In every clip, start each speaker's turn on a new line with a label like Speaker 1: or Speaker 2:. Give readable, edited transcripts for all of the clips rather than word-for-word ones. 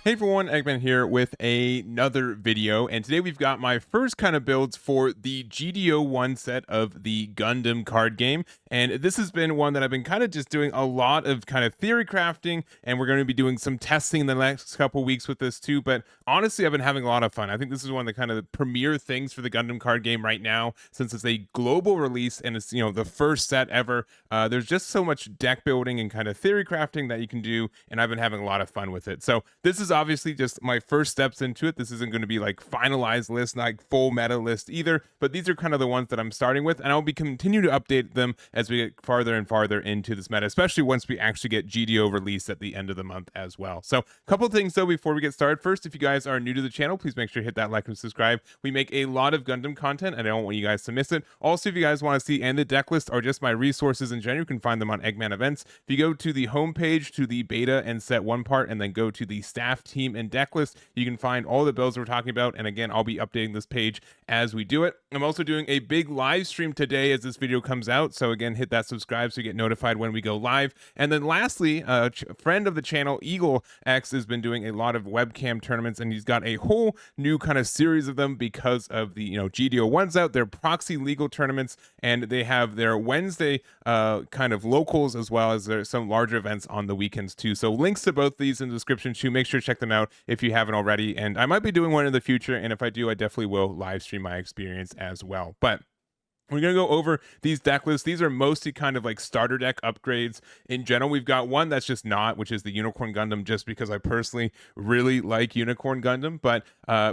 Speaker 1: Hey everyone, Eggman here with another video, and today we've got my first kind of builds for the GD01 set of the Gundam card game, and this has been one that I've been kind of just doing a lot of kind of theory crafting, and we're going to be doing some testing in the next couple weeks with this too, but honestly I've been having a lot of fun. I think this is one of the kind of premier things for the Gundam card game right now, since it's a global release and it's, the first set ever. There's just so much deck building and kind of theory crafting that you can do, and I've been having a lot of fun with it. So this is obviously just my first steps into it. This isn't going to be like finalized list, not like full meta list either, but these are kind of the ones that I'm starting with, and I'll be continue to update them as we get farther and farther into this meta, especially once we actually get GDO released at the end of the month as well. So a couple of things though before we get started. First, if you guys are new to the channel, please make sure to hit that like and subscribe. We make a lot of Gundam content and I don't want you guys to miss it. Also, if you guys want to see and the deck list or just my resources in general, you can find them on Eggman Events. If you go to the homepage to the beta and set one part and then go to the staff, team, and deck list, you can find all the builds we're talking about. And again, I'll be updating this page as we do it. I'm also doing a big live stream today as this video comes out. So again, hit that subscribe so you get notified when we go live. And then lastly, a friend of the channel, Eagle X, has been doing a lot of webcam tournaments, and he's got a whole new kind of series of them because of the GD01's out. They're proxy legal tournaments, and they have their Wednesday kind of locals as well as there's some larger events on the weekends too. So links to both these in the description too. Make sure to check them out if you haven't already. And I might be doing one in the future, and if I do, I definitely will live stream my experience as well. But we're going to go over these deck lists. These are mostly kind of like starter deck upgrades in general. We've got one that's just not, which is the Unicorn Gundam, just because I personally really like Unicorn Gundam. But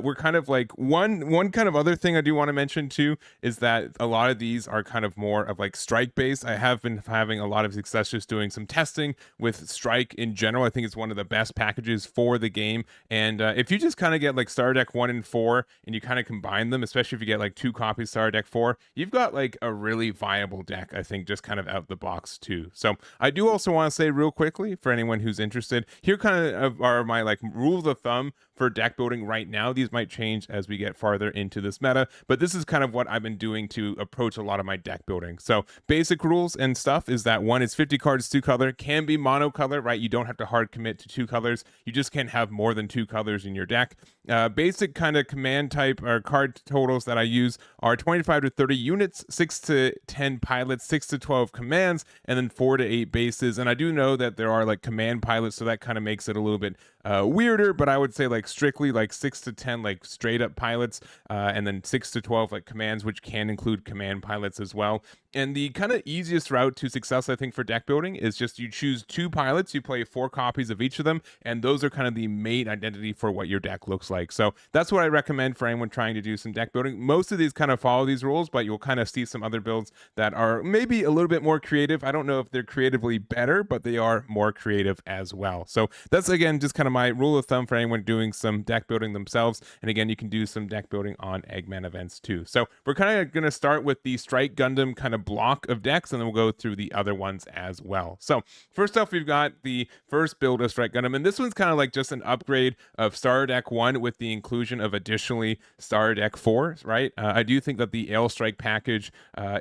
Speaker 1: we're kind of like one kind of other thing I do want to mention too is that a lot of these are kind of more of like strike based. I have been having a lot of success just doing some testing with strike in general. I think it's one of the best packages for the game. And if you just kind of get like starter deck 1 and 4 and you kind of combine them, especially if you get like 2 copies starter deck 4, you've got like a really viable deck, I think, just kind of out the box too. So I do also want to say real quickly for anyone who's interested, here kind of are my like rules of thumb for deck building right now. These might change as we get farther into this meta, but this is kind of what I've been doing to approach a lot of my deck building. So basic rules and stuff is that one is 50 cards 2 color, can be monocolor, right? You don't have to hard commit to 2 colors. You just can't have more than 2 colors in your deck. Basic kind of command type or card totals that I use are 25 to 30 units, 6 to 10 pilots, 6 to 12 commands, and then 4 to 8 bases. And I do know that there are like command pilots, so that kind of makes it a little bit weirder, but I would say like strictly like 6 to 10 like straight up pilots, and then 6 to 12 like commands, which can include command pilots as well. And the kind of easiest route to success, I think, for deck building is just you choose 2 pilots, you play 4 copies of each of them, and those are kind of the main identity for what your deck looks like. So that's what I recommend for anyone trying to do some deck building. Most of these kind of follow these rules, but you'll kind of see some other builds that are maybe a little bit more creative. I don't know if they're creatively better, but they are more creative as well. So that's, again, just kind of my rule of thumb for anyone doing some deck building themselves. And again, you can do some deck building on Eggman Events too. So we're kind of going to start with the Strike Gundam kind of block of decks, and then we'll go through the other ones as well. So first off, we've got the first build of Strike Gundam, and this one's kind of like just an upgrade of Starter Deck 1 with the inclusion of additionally Starter Deck 4, right? I do think that the Aile Strike package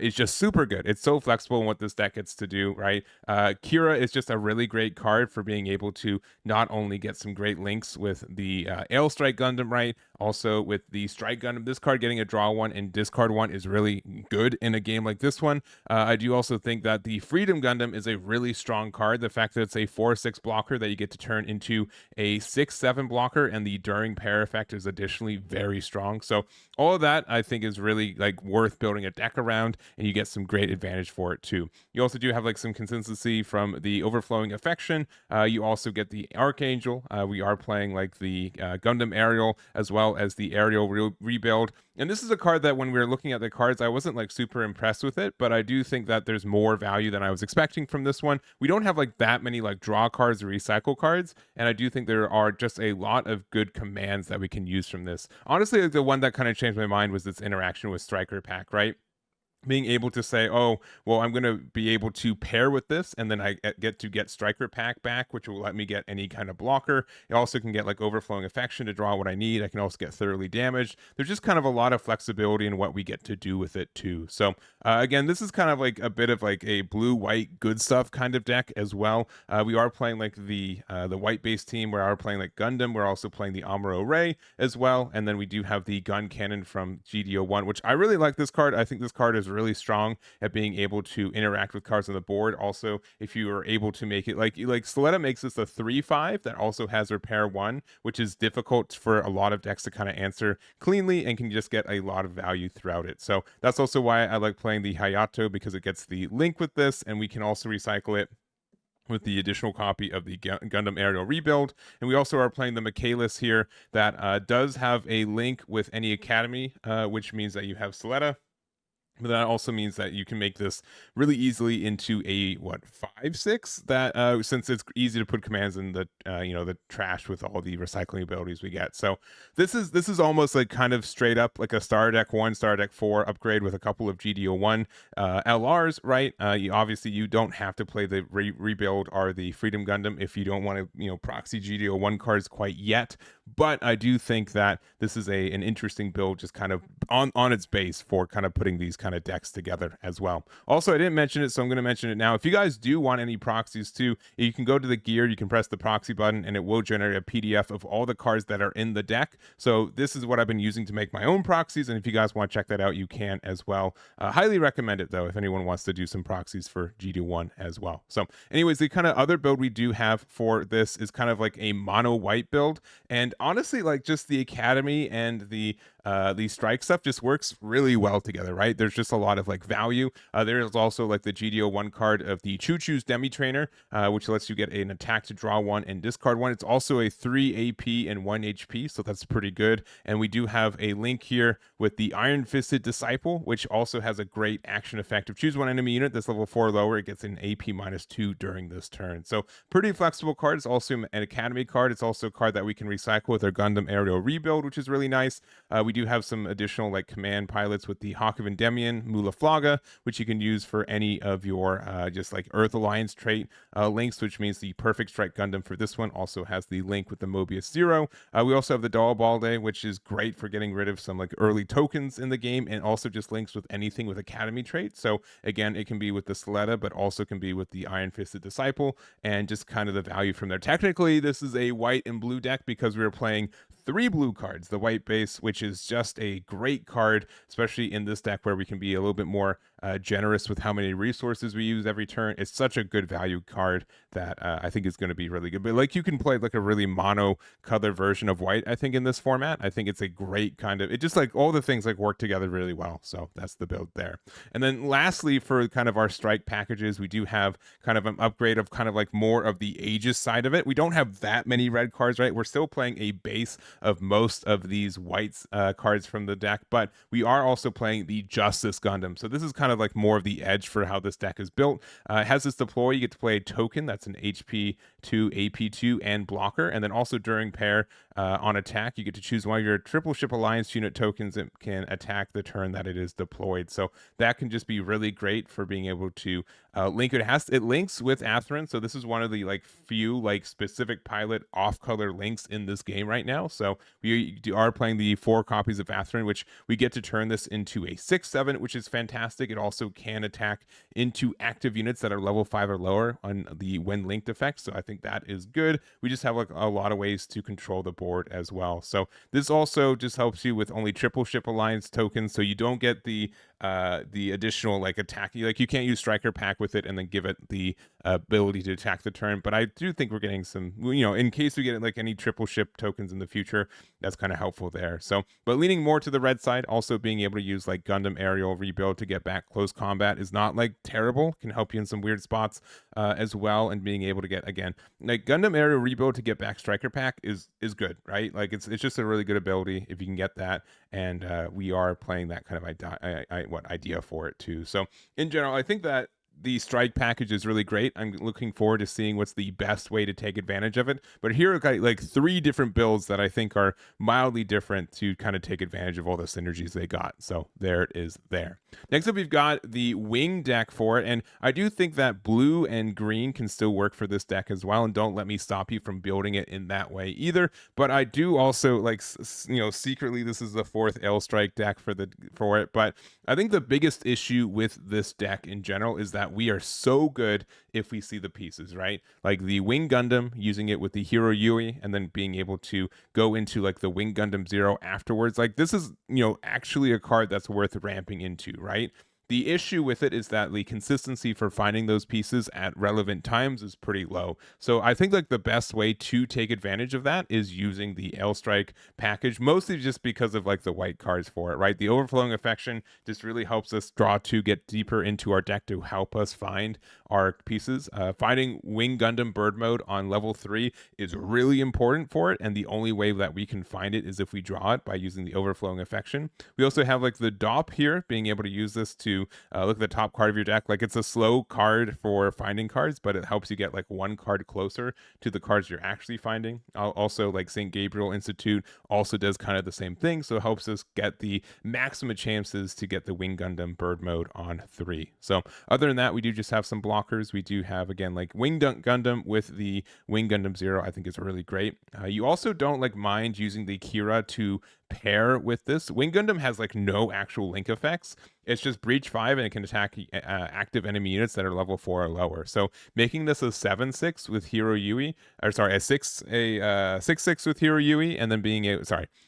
Speaker 1: is just super good. It's so flexible in what this deck gets to do, right? Kira is just a really great card for being able to not only get some great links with the Aile Strike Gundam, right? Also with the Strike Gundam, this card getting a draw 1 and discard 1 is really good in a game like this one. I do also think that the Freedom Gundam is a really strong card. The fact that it's a 4/6 blocker that you get to turn into a 6/7 blocker, and the During Pair effect is additionally very strong. So all of that I think is really like worth building a deck around, and you get some great advantage for it too. You also do have like some consistency from the Overflowing Affection. You also get the Archangel. We are playing like the Gundam Aerial as well as the Aerial Rebuild. And this is a card that when we were looking at the cards, I wasn't like super impressed with it, but I do think that there's more value than I was expecting from this one. We don't have like that many like draw cards or recycle cards, and I do think there are just a lot of good commands that we can use from this. Honestly, like, the one that kind of changed my mind was this interaction with Striker Pack, right? being able to say, oh, well, I'm going to be able to pair with this, and then I get to get striker pack back, which will let me get any kind of blocker. It also can get like overflowing affection to draw what I need. I can also get thoroughly damaged. There's just kind of a lot of flexibility in what we get to do with it too. So again, this is kind of like a bit of like a blue white good stuff kind of deck as well. We are playing like the white base team. We are playing like Gundam. We're also playing the Amuro Ray as well, and then we do have the gun cannon from GD01, which I really like this card. I think this card is really strong at being able to interact with cards on the board. Also, if you are able to make it like Soletta makes this a 3/5 that also has repair 1, which is difficult for a lot of decks to kind of answer cleanly and can just get a lot of value throughout it. So that's also why I like playing the Hayato, because it gets the link with this, and we can also recycle it with the additional copy of the Gundam Aerial Rebuild. And we also are playing the Michaelis here that does have a link with any academy, which means that you have Soletta. But that also means that you can make this really easily into a 5/6 that since it's easy to put commands in the the trash with all the recycling abilities we get. So this is almost like kind of straight up like a Star Deck 1, Star Deck 4 upgrade with a couple of GD01 LRs, right? Obviously you don't have to play the rebuild or the Freedom Gundam if you don't want to proxy GD01 cards quite yet. But I do think that this is an interesting build, just kind of on its base for kind of putting these kind of decks together as well. Also, I didn't mention it, so I'm going to mention it now. If you guys do want any proxies too, you can go to the gear, you can press the proxy button, and it will generate a PDF of all the cards that are in the deck. So this is what I've been using to make my own proxies, and if you guys want to check that out, you can as well. Highly recommend it though, if anyone wants to do some proxies for GD1 as well. So anyways, the kind of other build we do have for this is kind of like a mono white build, and honestly, like just the academy and the strike stuff just works really well together, right? There's just a lot of like value. There is also like the GD01 card of the Choo Choo's Demi Trainer, which lets you get an attack to draw 1 and discard 1. It's also a 3 AP and 1 HP, so that's pretty good. And we do have a link here with the Iron Fisted Disciple, which also has a great action effect. If choose one enemy unit that's level 4 or lower, it gets an AP -2 during this turn. So pretty flexible card. It's also an academy card. It's also a card that we can recycle with our Gundam Aerial Rebuild, which is really nice. We do have some additional like command pilots with the Hawk of Endymion, Mula Flaga, which you can use for any of your just like Earth Alliance trait links, which means the Perfect Strike Gundam for this one also has the link with the Mobius Zero. We also have the Doll Balde, which is great for getting rid of some like early tokens in the game, and also just links with anything with Academy traits. So again, it can be with the Soletta, but also can be with the Iron Fisted Disciple, and just kind of the value from there. Technically, this is a white and blue deck because we were playing 3 blue cards, the white base, which is just a great card, especially in this deck where we can be a little bit more generous with how many resources we use every turn. It's such a good value card that I think is going to be really good. But like you can play like a really mono color version of white, I think, in this format. I think it's a great kind of, it just like all the things like work together really well. So that's the build there. And then lastly, for kind of our strike packages, we do have kind of an upgrade of kind of like more of the Aegis side of it. We don't have that many red cards, right? We're still playing a base of most of these whites cards from the deck, but we are also playing the Justice Gundam. So this is kind of like more of the edge for how this deck is built. It has this deploy, you get to play a token that's an HP2, AP2, and blocker, and then also during pair on attack, you get to choose one of your Triple Ship Alliance unit tokens that can attack the turn that it is deployed. So that can just be really great for being able to link it. It links with Atherin, so this is one of the like few like specific pilot off-color links in this game right now. So we are playing the 4 copies of Atherin, which we get to turn this into a 6/7, which is fantastic. It also can attack into active units that are level 5 or lower on the when linked effect. So I think that is good. We just have like a lot of ways to control the board as well. So this also just helps you with only Triple Ship Alliance tokens, so you don't get the additional like attack. Like you can't use Striker Pack with it and then give it the ability to attack the turn. But I do think we're getting some, in case we get like any triple ship tokens in the future, that's kind of helpful there. So, but leaning more to the red side, also being able to use like Gundam Aerial Rebuild to get back close combat is not like terrible. Can help you in some weird spots as well. And being able to get, again, like Gundam Aerial Rebuild to get back Striker Pack is good, right? Like it's just a really good ability if you can get that. And we are playing that kind of idea for it too. So in general, I think that the strike package is really great. I'm looking forward to seeing what's the best way to take advantage of it. But here are like 3 different builds that I think are mildly different to kind of take advantage of all the synergies they got. So there it is there. Next up, we've got the wing deck for it. And I do think that blue and green can still work for this deck as well. And don't let me stop you from building it in that way either. But I do also like, secretly, this is the 4th L strike deck for it. But I think the biggest issue with this deck in general is that we are so good if we see the pieces, right? Like the Wing Gundam, using it with the Hero Yui, and then being able to go into like the Wing Gundam Zero afterwards. Like this is, actually a card that's worth ramping into, right? The issue with it is that the consistency for finding those pieces at relevant times is pretty low. So I think like the best way to take advantage of that is using the L Strike package, mostly just because of like the white cards for it, right? The Overflowing Affection just really helps us draw to get deeper into our deck to help us find our pieces. Finding Wing Gundam Bird Mode on level 3 is really important for it, and the only way that we can find it is if we draw it by using the Overflowing Affection. We also have like the DOP here, being able to use this to look at the top card of your deck. Like it's a slow card for finding cards, but it helps you get like 1 card closer to the cards you're actually finding. Also, like St. Gabriel Institute also does kind of the same thing, so it helps us get the maximum chances to get the Wing Gundam Bird Mode on 3. So other than that, we do just have some blockers. We do have, again, like Wing Gundam with the Wing Gundam Zero, I think is really great. You also don't like mind using the Kira to pair with this. Wing Gundam has like no actual link effects. It's just Breach 5, and it can attack active enemy units that are level 4 or lower. So making this a 7/6 with Hero Yui, or sorry, a 6/6 with Hero Yui, and then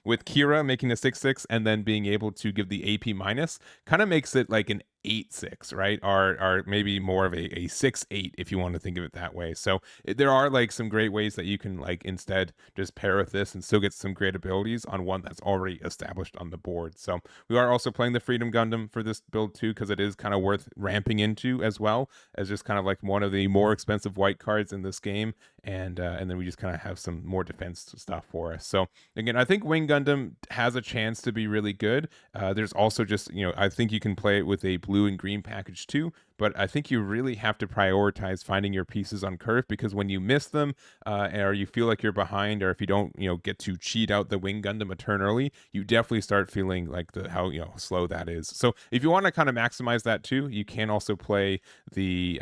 Speaker 1: with Kira making a 6/6 and then being able to give the AP minus, kind of makes it like an 8/6, right? Or maybe more of a 6/8 if you want to think of it that way. So there are like some great ways that you can like instead just pair with this and still get some great abilities on one that's already established on the board. So we are also playing the Freedom Gundam for this build too, because it is kind of worth ramping into as well, as just kind of like one of the more expensive white cards in this game. And then we just kind of have some more defense stuff for us. So again, I think Wing Gundam has a chance to be really good. There's also just, I think you can play it with a blue and green package too, but I think you really have to prioritize finding your pieces on curve, because when you miss them, or you feel like you're behind, or if you don't, get to cheat out the Wing Gundam a turn early, you definitely start feeling like how slow that is. So if you want to kind of maximize that too, you can also play the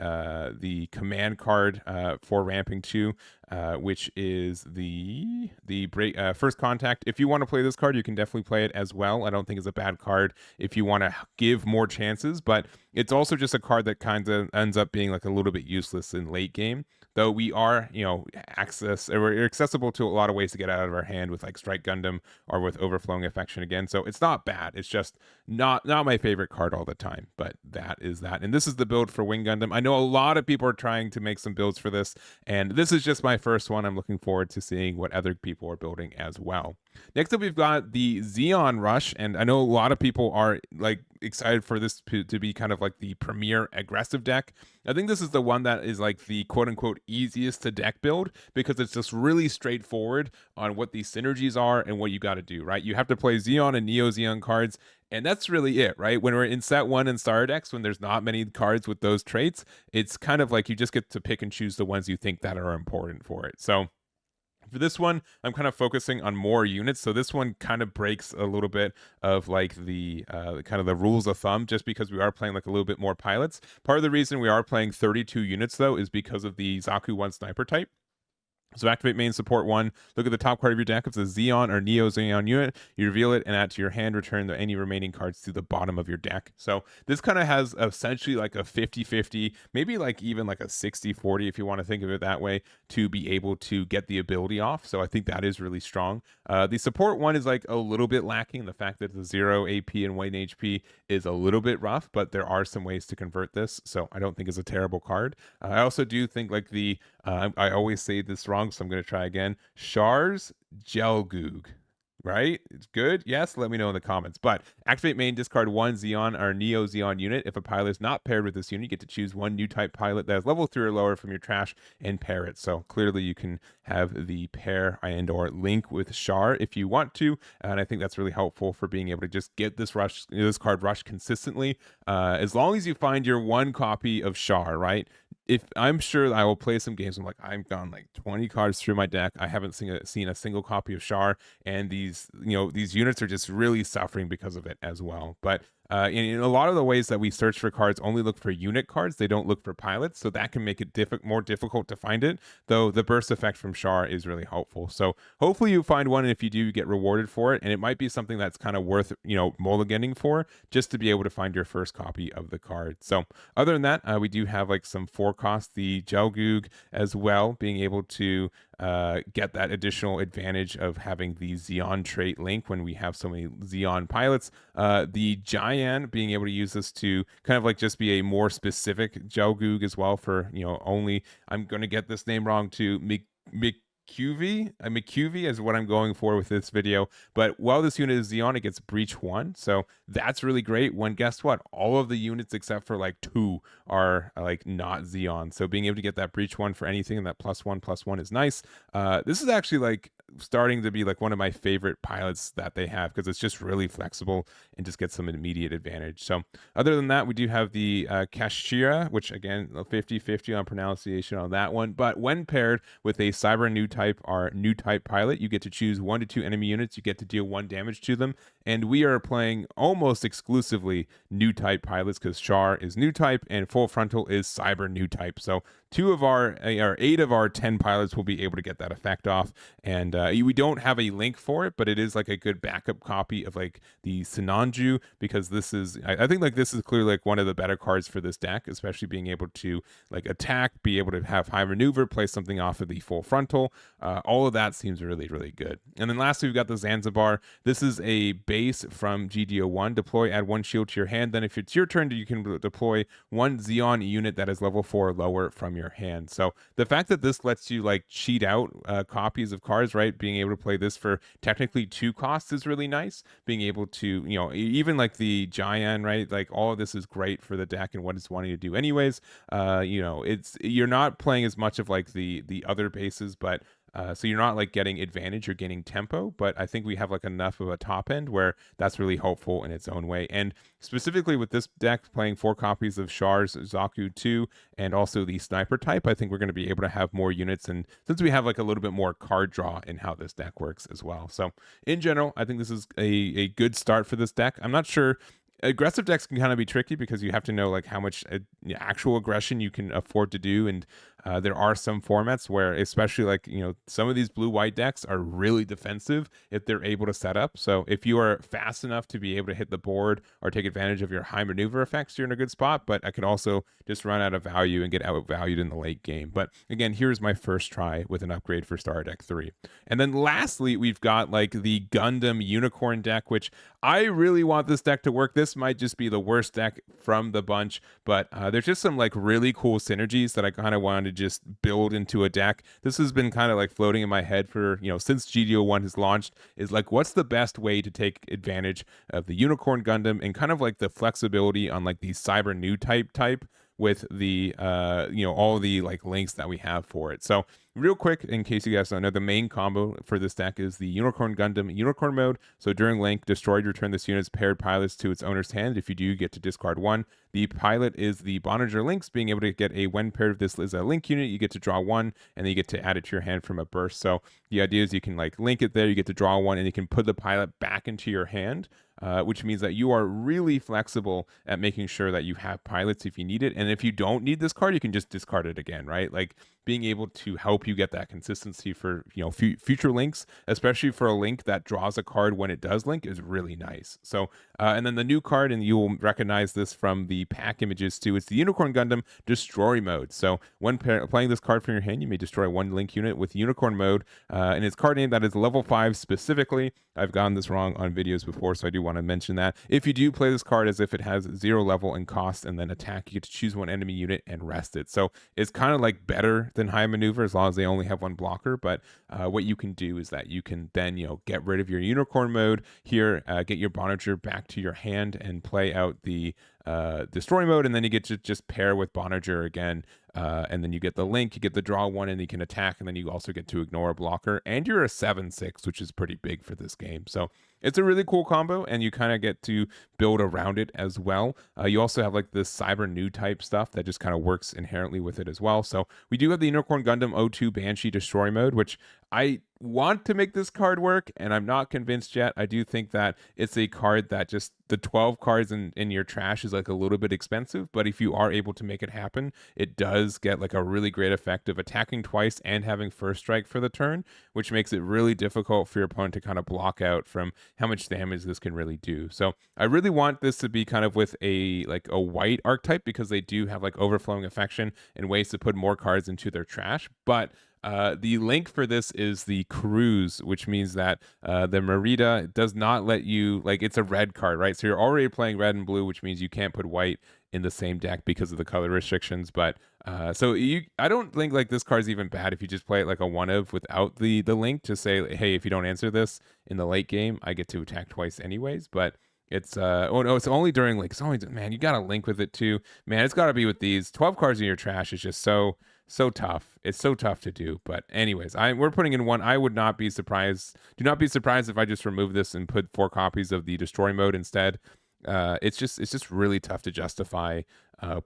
Speaker 1: command card for ramping too, which is the First Contact. If you want to play this card, you can definitely play it as well. I don't think it's a bad card if you want to give more chances, but it's also just a card that kind of ends up being like a little bit useless in late game. Though we are, we're accessible to a lot of ways to get out of our hand with like Strike Gundam or with Overflowing Affection again. So it's not bad. It's just not my favorite card all the time, but that is that. And this is the build for Wing Gundam. I know a lot of people are trying to make some builds for this, and this is just my first one. I'm looking forward to seeing what other people are building as well. Next up, we've got the Zeon Rush, and I know a lot of people are like excited for this to be kind of like the premier aggressive deck. I think this is the one that is like the quote-unquote easiest to deck build, because it's just really straightforward on what these synergies are and what you got to do, right? You have to play Zeon and Neo Zeon cards, and that's really it, right? When we're in set 1 in Star decks, when there's not many cards with those traits, it's kind of like you just get to pick and choose the ones you think that are important for it. So for this one, I'm kind of focusing on more units. So this one kind of breaks a little bit of like the kind of the rules of thumb, just because we are playing like a little bit more pilots. Part of the reason we are playing 32 units though is because of the Zaku 1 sniper type. So activate main support 1, look at the top card of your deck. If it's a Zeon or Neo Zeon unit, you reveal it and add to your hand, return any remaining cards to the bottom of your deck. So this kind of has essentially like a 50-50, maybe like even like a 60-40 if you want to think of it that way, to be able to get the ability off. So I think that is really strong. The support 1 is like a little bit lacking. The fact that the 0 AP and 1 HP is a little bit rough, but there are some ways to convert this. So I don't think it's a terrible card. I also do think like I always say this wrong, so I'm going to try again. Shar's Gelgoog, right? It's good. Yes, let me know in the comments. But activate main, discard one Zeon or Neo Zeon unit. If a pilot is not paired with this unit, you get to choose one new type pilot that is level 3 or lower from your trash and pair it. So clearly you can have the pair and or link with Char if you want to. And I think that's really helpful for being able to just get this card rush consistently. As long as you find your one copy of Char, right? If I'm sure I will play some games, I'm like, I've gone like 20 cards through my deck. I haven't seen a single copy of Char, and these units are just really suffering because of it as well. But in a lot of the ways that we search for cards only look for unit cards, they don't look for pilots, so that can make it more difficult to find it, though the burst effect from Char is really helpful. So hopefully you find one, and if you do, you get rewarded for it, and it might be something that's kind of worth mulliganing for, just to be able to find your first copy of the card. So other than that, we do have like some 4 cost, the Gelgoog as well, being able to get that additional advantage of having the Zeon trait link when we have so many Zeon pilots. The Giant being able to use this to kind of like just be a more specific Gelgoog as well for, only, I'm going to get this name wrong too, McCuvey is what I'm going for with this video. But while this unit is Zeon, it gets Breach 1. So that's really great when, guess what? All of the units except for like 2 are like not Zeon. So being able to get that Breach 1 for anything and that +1/+1 is nice. This is actually like starting to be like one of my favorite pilots that they have because it's just really flexible and just gets some immediate advantage. So other than that, we do have the Kashira, which again, 50-50 on pronunciation on that one. But when paired with a Cyber new type or new type pilot, you get to choose 1 to 2 enemy units. You get to deal 1 damage to them. And we are playing almost exclusively new type pilots because Char is new type and Full Frontal is Cyber new type. So 8 of our 10 pilots will be able to get that effect off. And we don't have a link for it, but it is like a good backup copy of like the Sinanju, because this is, I think like this is clearly like one of the better cards for this deck, especially being able to like attack, be able to have high maneuver, play something off of the Full Frontal. All of that seems really, really good. And then lastly, we've got the Zanzibar. This is a base from GD01. Deploy, add 1 shield to your hand. Then if it's your turn, you can deploy 1 Zeon unit that is level 4 or lower from your hand. So the fact that this lets you like cheat out copies of cards, right? Being able to play this for technically 2 costs is really nice. Being able to, even like the Giant, right? Like all of this is great for the deck and what it's wanting to do anyways. You're not playing as much of like the other bases, but so you're not like getting advantage or gaining tempo, but I think we have like enough of a top end where that's really helpful in its own way. And specifically with this deck, playing 4 copies of Char's Zaku 2 and also the Sniper type, I think we're going to be able to have more units. And since we have like a little bit more card draw in how this deck works as well. So in general, I think this is a good start for this deck. I'm not sure. Aggressive decks can kind of be tricky because you have to know like how much actual aggression you can afford to do, and there are some formats where, especially like some of these blue-white decks are really defensive if they're able to set up. So if you are fast enough to be able to hit the board or take advantage of your high maneuver effects, you're in a good spot. But I could also just run out of value and get outvalued in the late game. But again, here's my first try with an upgrade for Star Deck 3. And then lastly, we've got like the Gundam Unicorn deck, which I really want this deck to work. This might just be the worst deck from the bunch, but there's just some like really cool synergies that I kind of wanted to just build into a deck. This has been kind of like floating in my head for, since GD01 has launched, is like, what's the best way to take advantage of the Unicorn Gundam and kind of like the flexibility on like the Cyber new type with the all the like links that we have for it. So real quick, in case you guys don't know, the main combo for this deck is the Unicorn Gundam Unicorn mode. So during link, destroyed, return this unit's paired pilots to its owner's hand. If you do, you get to discard 1. The pilot is the Boninger links, being able to get a, when paired with this as a link unit, you get to draw 1, and then you get to add it to your hand from a burst. So the idea is you can like link it there, you get to draw 1, and you can put the pilot back into your hand. Which means that you are really flexible at making sure that you have pilots if you need it. And if you don't need this card, you can just discard it again, right? Like being able to help you get that consistency for future links, especially for a link that draws a card when it does link, is really nice. So and then the new card, and you will recognize this from the pack images too, it's the Unicorn Gundam Destroy mode. So when playing this card from your hand, you may destroy 1 link unit with Unicorn mode, and its card name that is level 5 specifically. I've gotten this wrong on videos before, so I do want want to mention that. If you do play this card as if it has 0 level and cost and then attack, you get to choose one enemy unit and rest it. So it's kind of like better than high maneuver as long as they only have 1 blocker. But what you can do is that you can then, get rid of your unicorn mode here, get your Bonager back to your hand and play out the destroy mode, and then you get to just pair with Bonager again, and then you get the link, you get the draw 1, and you can attack, and then you also get to ignore a blocker, and you're a 7/6, which is pretty big for this game. So it's a really cool combo, and you kind of get to build around it as well. You also have like this cyber new type stuff that just kind of works inherently with it as well. So we do have the Unicorn Gundam 02 Banshee Destroy mode, which I want to make this card work, and I'm not convinced yet. I do think that it's a card that just the 12 cards in your trash is like a little bit expensive, but if you are able to make it happen, it does get like a really great effect of attacking twice and having first strike for the turn, which makes it really difficult for your opponent to kind of block out from how much damage this can really do. So I really want this to be kind of with a white archetype, because they do have like overflowing affection and ways to put more cards into their trash. But the link for this is the cruise, which means that the Merida does not let you, like, it's a red card, right? So you're already playing red and blue, which means you can't put white in the same deck because of the color restrictions. But I don't think like this card's even bad if you just play it like a one of without the link to say, hey, if you don't answer this in the late game, I get to attack twice anyways. But it's oh no, it's only during like, it's only, man, you gotta link with it too, man. It's gotta be with these 12 cards in your trash. Is just so tough. It's so tough to do. But anyways, we're putting in 1. I would not be surprised. Do not be surprised if I just remove this and put 4 copies of the destroy mode instead. It's just really tough to justify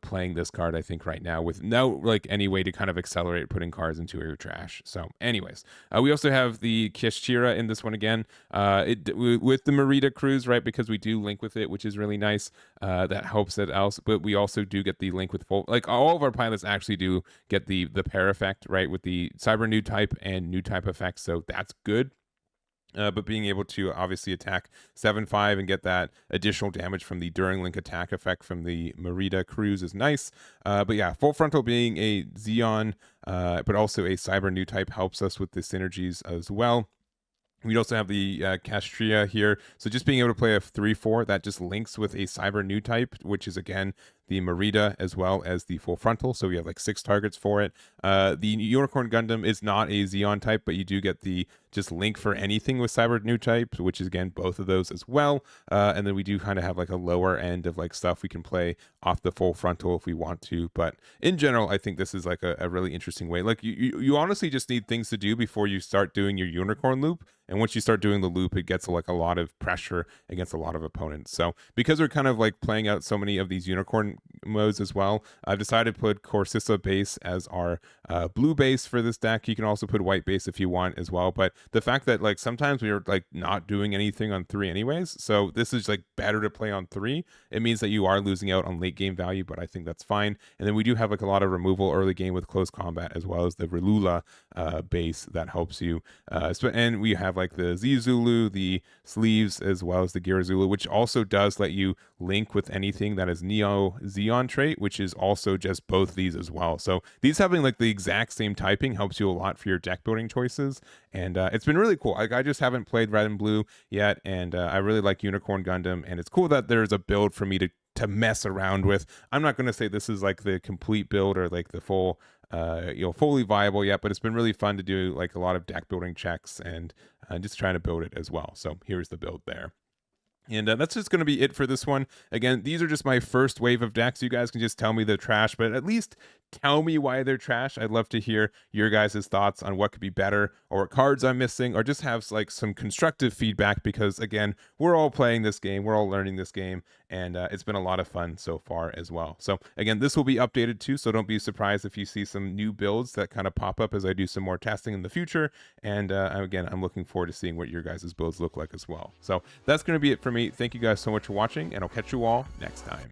Speaker 1: playing this card, I think, right now with no like any way to kind of accelerate putting cards into your trash. So anyways, we also have the Kishira in this one again, with the Merida cruise, right, because we do link with it, which is really nice. That helps it else, but we also do get the link with full, like all of our pilots actually do get the pair effect, right, with the cyber new type and new type effects, so that's good. But being able to obviously attack 7/5 and get that additional damage from the during link attack effect from the Merida cruise is nice. But yeah, full frontal being a Zeon, but also a cyber new type helps us with the synergies as well. We also have the Castria here. So just being able to play a 3/4 that just links with a cyber new type, which is again the Merida as well as the full frontal. So we have like 6 targets for it. The Unicorn Gundam is not a Zeon type, but you do get the just link for anything with cyber new type, which is again both of those as well. And then we do kind of have like a lower end of like stuff we can play off the full frontal if we want to. But in general, I think this is like a really interesting way. Like you honestly just need things to do before you start doing your unicorn loop. And once you start doing the loop, it gets like a lot of pressure against a lot of opponents. So because we're kind of like playing out so many of these unicorn modes as well, I've decided to put Corsissa base as our blue base for this deck. You can also put white base if you want as well. But the fact that like sometimes we are like not doing anything on 3 anyways, so this is like better to play on 3. It means that you are losing out on late game value, but I think that's fine. And then we do have like a lot of removal early game with close combat, as well as the Relula base that helps you. And we have like the Z Zulu, the sleeves, as well as the Gear Zulu, which also does let you link with anything that is Neo Zeon trait, which is also just both these as well. So these having like the exact same typing helps you a lot for your deck building choices. And it's been really cool. Like I just haven't played red and blue yet, and I really like Unicorn Gundam, and it's cool that there's a build for me to mess around with. I'm not going to say this is like the complete build or like the full fully viable yet, but it's been really fun to do like a lot of deck building checks and just trying to build it as well. So here's the build there. And that's just going to be it for this one. Again, these are just my first wave of decks. You guys can just tell me they're trash, but at least tell me why they're trash. I'd love to hear your guys' thoughts on what could be better, or what cards I'm missing, or just have like some constructive feedback, because again, we're all playing this game, we're all learning this game, and it's been a lot of fun so far as well. So again, this will be updated too, so don't be surprised if you see some new builds that kind of pop up as I do some more testing in the future. And again, I'm looking forward to seeing what your guys' builds look like as well. So that's going to be it for me. Thank you guys so much for watching, and I'll catch you all next time.